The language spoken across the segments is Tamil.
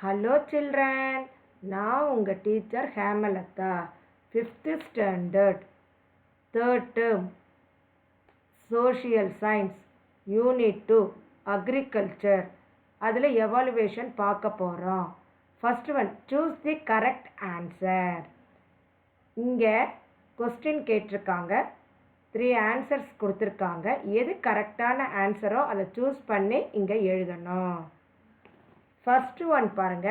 Hello children, நான் உங்கள் teacher Hemalatha 5th standard 3rd term social science unit 2 agriculture அதில் evaluation பார்க்க போகிறோம். First one, choose the correct answer. இங்கே question கேட்டிருக்காங்க, 3 answers கொடுத்துருக்காங்க. எது கரெக்டான ஆன்சரோ அதை சூஸ் பண்ணி இங்கே எழுதணும். First one பாருங்க,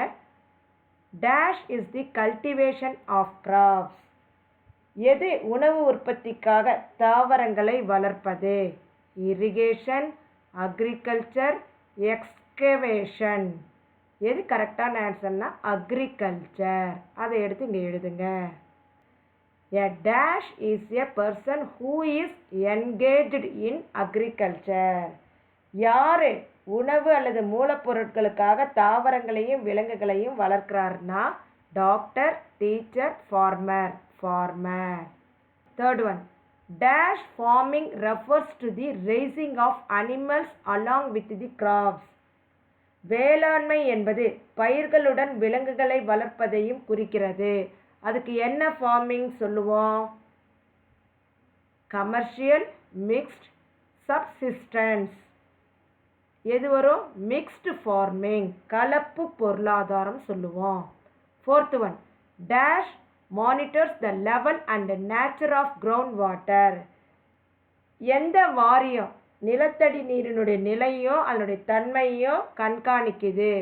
dash is the cultivation of crops. எது உணவு உற்பத்திக்காக தாவரங்களை வளர்ப்பது? irrigation, agriculture, excavation. எது கரெக்டான ஆன்சர்னா agriculture. அதை எடுத்து இங்கே எழுதுங்க. A dash is a person who is engaged in agriculture. யாரு உணவு அல்லது மூலப்பொருட்களுக்காக தாவரங்களையும் விலங்குகளையும் வளர்க்கிறார்னா doctor, teacher, farmer. Third one, dash farming refers to the raising of animals along with the crops. வேளாண்மை என்பது பயிர்களுடன் விலங்குகளை வளர்ப்பதையும் குறிக்கிறது. அதுக்கு என்ன ஃபார்மிங் சொல்லுவோம்? Commercial, mixed, subsistence. எது வரும்? மிக்ஸ்டு ஃபார்மிங், கலப்பு பொருளாதாரம் சொல்லுவோம். Fourth one, dash monitors the level and nature of ground water. எந்த வாரியம் நிலத்தடி நீரினுடைய நிலையும் அதனுடைய தன்மையும் கண்காணிக்குது?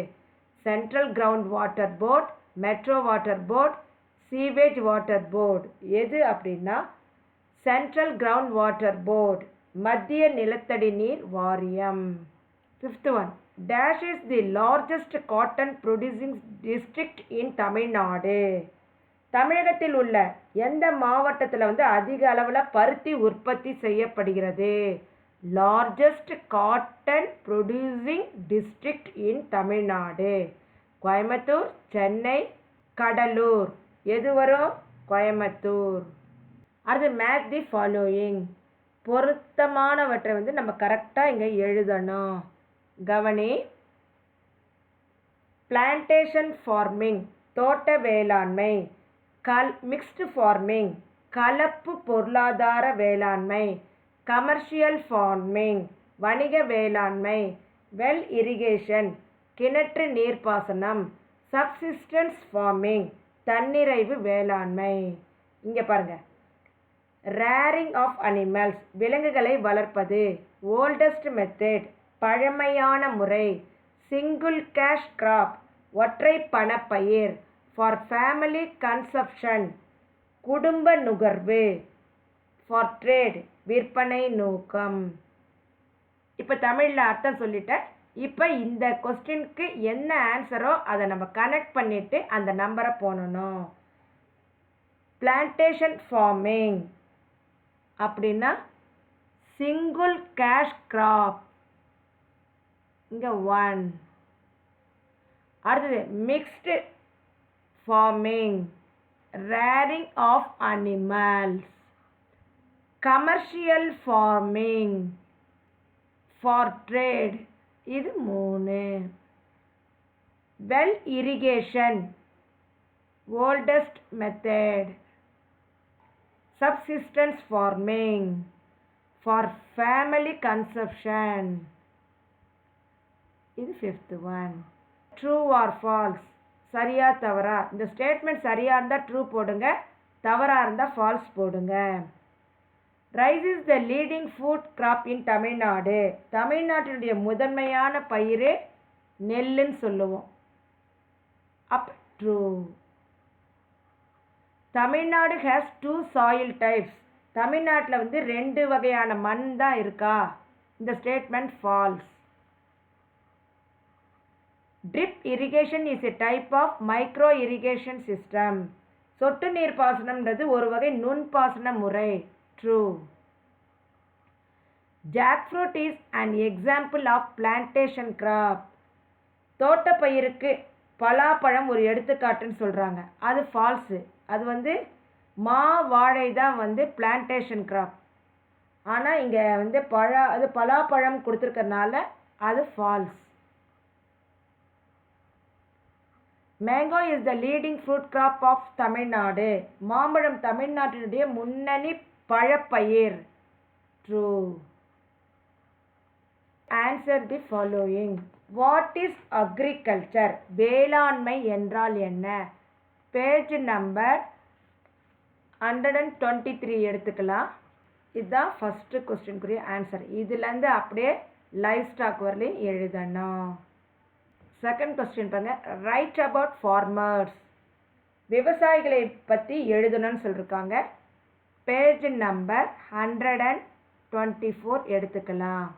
Central ground water board, metro water board, sewage water board. எது அப்படின்னா சென்ட்ரல் கிரவுண்ட் வாட்டர் போர்டு, மத்திய நிலத்தடி நீர் வாரியம். Fifth one, dash is the largest cotton producing district in Tamil Nadu. தமிழகத்தில் உள்ள எந்த மாவட்டத்தில் அதிக அளவில் பருத்தி உற்பத்தி செய்யப்படுகிறது? லார்ஜஸ்ட் காட்டன் ப்ரொடியூசிங் டிஸ்ட்ரிக்ட் இன் தமிழ்நாடு. கோயம்புத்தூர், சென்னை, கடலூர். எது வரும்? கோயம்புத்தூர். அடுத்து மேட்ச் தி ஃபாலோயிங். பொருத்தமானவற்றை நம்ம கரெக்டாக இங்கே எழுதணும். கவனி. பிளான்டேஷன் ஃபார்மிங் தோட்ட வேளாண்மை, மிக்ஸ்டு ஃபார்மிங் கலப்பு பொருளாதார வேளாண்மை, கமர்ஷியல் ஃபார்மிங் வணிக வேளாண்மை, வெல் இரிகேஷன் கிணற்று நீர்ப்பாசனம், சப்சிஸ்டன்ஸ் ஃபார்மிங் தன்னிறைவு வேளாண்மை. இங்கே பாருங்க, ரேரிங் ஆஃப் அனிமல்ஸ் விலங்குகளை வளர்ப்பது, ஓல்டஸ்ட் மெத்தட் பழமையான முறை, சிங்கிள் கேஷ் கிராப் ஒற்றை பணப்பயிர், ஃபார் ஃபேமிலி கன்சப்ஷன் குடும்ப நுகர்வு, ஃபார் ட்ரேட் விற்பனை நோக்கம். இப்போ தமிழில் அர்த்தம் சொல்லிட்டேன். இப்போ இந்த கொஸ்டினுக்கு என்ன ஆன்சரோ அதை நம்ம கனெக்ட் பண்ணிவிட்டு அந்த நம்பரை போடணும். பிளான்டேஷன் ஃபார்மிங் அப்படின்னா சிங்கிள் கேஷ் கிராப், இங்கே 1. அடுத்தது mixed farming, rearing of animals. Commercial farming, for trade, இது 3. Well irrigation, oldest method. Subsistence farming, for family consumption, இது 5th one. True or false, சரியா தவறா? இந்த ஸ்டேட்மெண்ட் சரியாக இருந்தால் ட்ரூ போடுங்க, தவறாக இருந்தால் ஃபால்ஸ் போடுங்க. Rice is the leading food crop in Tamil Nadu. தமிழ்நாட்டினுடைய முதன்மையான பயிர் நெல்லுன்னு சொல்லுவோம். அப் true. Tamil Nadu has 2 soil types. தமிழ்நாட்டில் 2 வகையான மண் தான் இருக்கா? இந்த statement false. Drip irrigation is a type of micro irrigation system. சொட்டு நீர் பாசனம்ன்றது ஒரு வகை நுண்பாசன முறை. True. Jackfruit is an example of plantation crop. தோட்டப்பயிருக்கு பலாப்பழம் ஒரு எடுத்துக்காட்டுன்னு சொல்கிறாங்க. அது ஃபால்ஸு. அது மா வாழை தான் பிளான்டேஷன் கிராப். ஆனால் இங்கே அது பலாப்பழம் கொடுத்துருக்கறனால அது false. Mango is the leading fruit crop of Tamil Nadu. மாம்பழம் தமிழ்நாட்டினுடைய முன்னணி பழப்பயிர். True. Answer the following. What is agriculture? வேளாண்மை என்றால் என்ன? பேஜ் நம்பர் 123 எடுத்துக்கலாம். இதுதான் ஃபஸ்ட்டு கொஸ்டினுக்குரிய ஆன்சர். இதுலேருந்து அப்படியே லைவ் ஸ்டாக் வரலையும் எழுதணும். செகண்ட் கொஸ்டின் பாருங்க. Right about farmers. விவசாயிகளை பற்றி எழுதணும்னு சொல்லியிருக்காங்க. பேஜ் நம்பர் 124 எடுத்துக்கலாம்.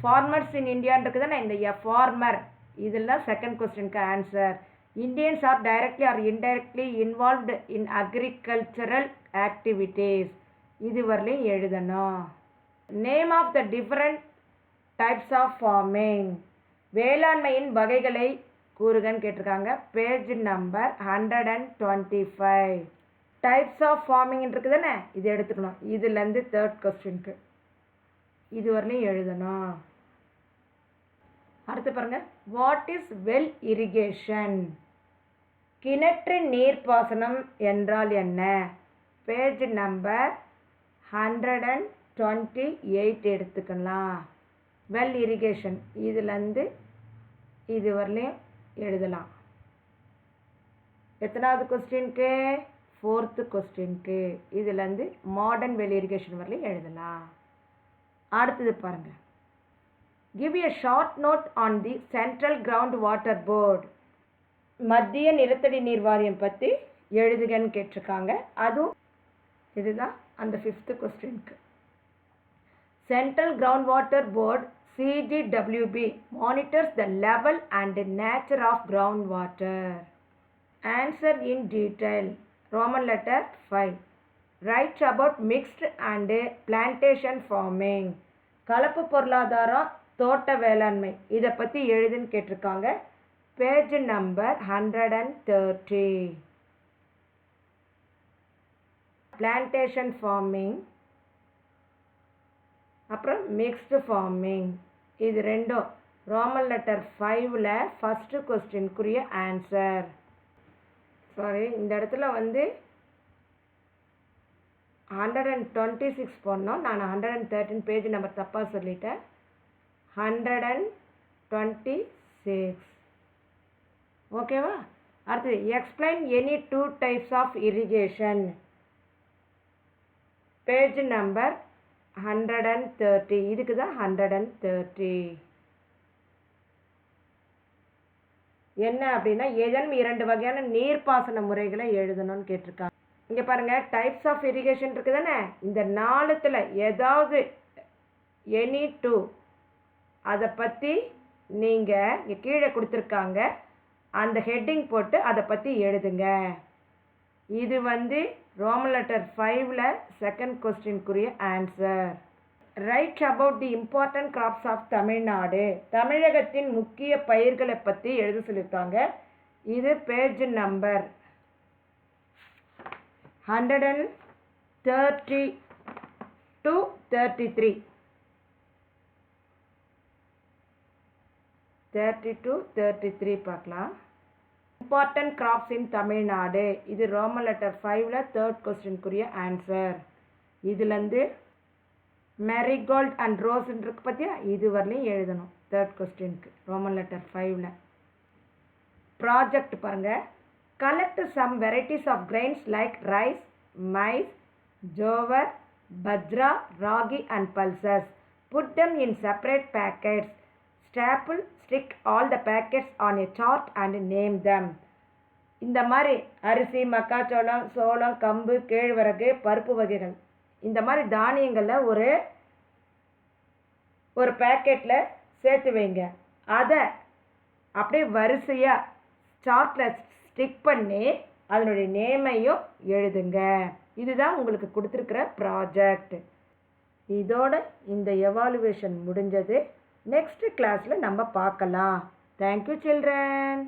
ஃபார்மர்ஸ் இன் இந்தியான்னு இருக்குதுன்னா இந்த ஃபார்மர் இதெல்லாம் செகண்ட் கொஸ்டினுக்கு answer. Indians are directly or indirectly involved in agricultural activities. இது வரலையும் எழுதணும். Name of the different types of farming. வேளாண்மையின் வகைகளை கூறுகன்னு கேட்டிருக்காங்க. Page number 125. Types of farming இருக்குது தானே, இது எடுத்துக்கணும். இதுலேருந்து தேர்ட் கொஸ்டினுக்கு இது வரலையும் எழுதணும். அடுத்து பாருங்க. What is well irrigation? கிணற்று நீர்ப்பாசனம் என்றால் என்ன? பேஜ் நம்பர் 128 எடுத்துக்கலாம். வெல் இரிகேஷன் இதுலேருந்து இது வரலையும் எழுதலாம். எத்தனாவது கொஸ்டினுக்கு? ஃபோர்த்து கொஸ்டினுக்கு. இதுலேருந்து மாடர்ன் வெல் இரிகேஷன் வரலையும் எழுதலாம். அடுத்தது பாருங்கள். Give a short note on the central ground water board. மத்திய நிலத்தடி நீர் வாரியம் பற்றி எழுதுகன்னு கேட்டிருக்காங்க. அதுவும் இதுதான் அந்த ஃபிஃப்த்து கொஸ்டினுக்கு. Central ground water board CGWB monitors the level and nature of groundwater. Answer in detail. Roman letter 5. Write about mixed and plantation farming. கலப்பு பொருளாதாரம் தோட்ட வேளாண்மை இதை பற்றி எழுதுன்னு கேட்டிருக்காங்க. Page number 130. பிளான்டேஷன் ஃபார்மிங் அப்புறம் மிக்ஸ்டு ஃபார்மிங் இது ரெண்டும் ரோமன் லெட்டர் 5ல் ஃபஸ்ட்டு கொஸ்டினுக்குரிய ஆன்சர். சாரி, இந்த இடத்துல வந்து 126 போடணும். நான் 113 பேஜ் நம்பர் தப்பாக சொல்லிட்டேன். 126 ஓகேவா? அடுத்தது explain any 2 types of irrigation. Page number 130. இதுக்கு தான் 130. என்ன அப்படின்னா ஏதேனும் 2 வகையான நீர்ப்பாசன முறைகளை எழுதணும்னு கேட்டிருக்காங்க. இங்கே பாருங்கள், டைப்ஸ் ஆஃப் இரிகேஷன் இருக்குது தானே, இந்த 4த்தில் ஏதாவது எனி 2 அதை பற்றி நீங்கள் இங்கே கீழே கொடுத்துருக்காங்க. அந்த ஹெட்டிங் போட்டு அதை பற்றி எழுதுங்க. இது வந்து ரோமன் லெட்டர் 5ல் செகண்ட் கொஸ்டினுக்குரிய answer. Right about the important crops of Tamil Nadu. தமிழகத்தின் முக்கிய பயிர்களை பற்றி எழுத சொல்லியிருக்காங்க. இது பேஜ் நம்பர் 130 to 33. 30 to 33 பார்க்கலாம். இம்பார்ட்டன்ட் கிராப்ஸ் இன் தமிழ்நாடு இது ரோமன் லெட்டர் 5ல் தேர்ட் கொஸ்டினுக்குரிய ஆன்சர். இதுலேருந்து மேரிகோல்ட் அண்ட் ரோஸ்ன்னு இருக்கு பார்த்தியா, இது வரலையும் எழுதணும் தேர்ட் கொஸ்டினுக்கு ரோமன் லெட்டர் 5ல். ப்ராஜெக்ட் பாருங்கள். Collect some varieties of grains like rice, maize, jowar, bajra, ragi and pulses. Put them in separate packets. Stick all the packets on a chart and name them. இந்த மாதிரி அரிசி, மக்காச்சோளம், சோளம், கம்பு, கேழ்வரகு, பருப்பு வகைகள் இந்த மாதிரி தானியங்களில் ஒரு பேக்கெட்டில் சேர்த்து வைங்க. அதை அப்படியே வரிசையாக சார்ட்டில் ஸ்டிக் பண்ணி அதனுடைய நேமையும் எழுதுங்க. இதுதான் உங்களுக்கு கொடுத்துருக்கிற ப்ராஜெக்ட். இதோட இந்த எவாலுவேஷன் முடிஞ்சது. நெக்ஸ்ட் கிளாஸில் நம்ம பார்க்கலாம். Thank you children.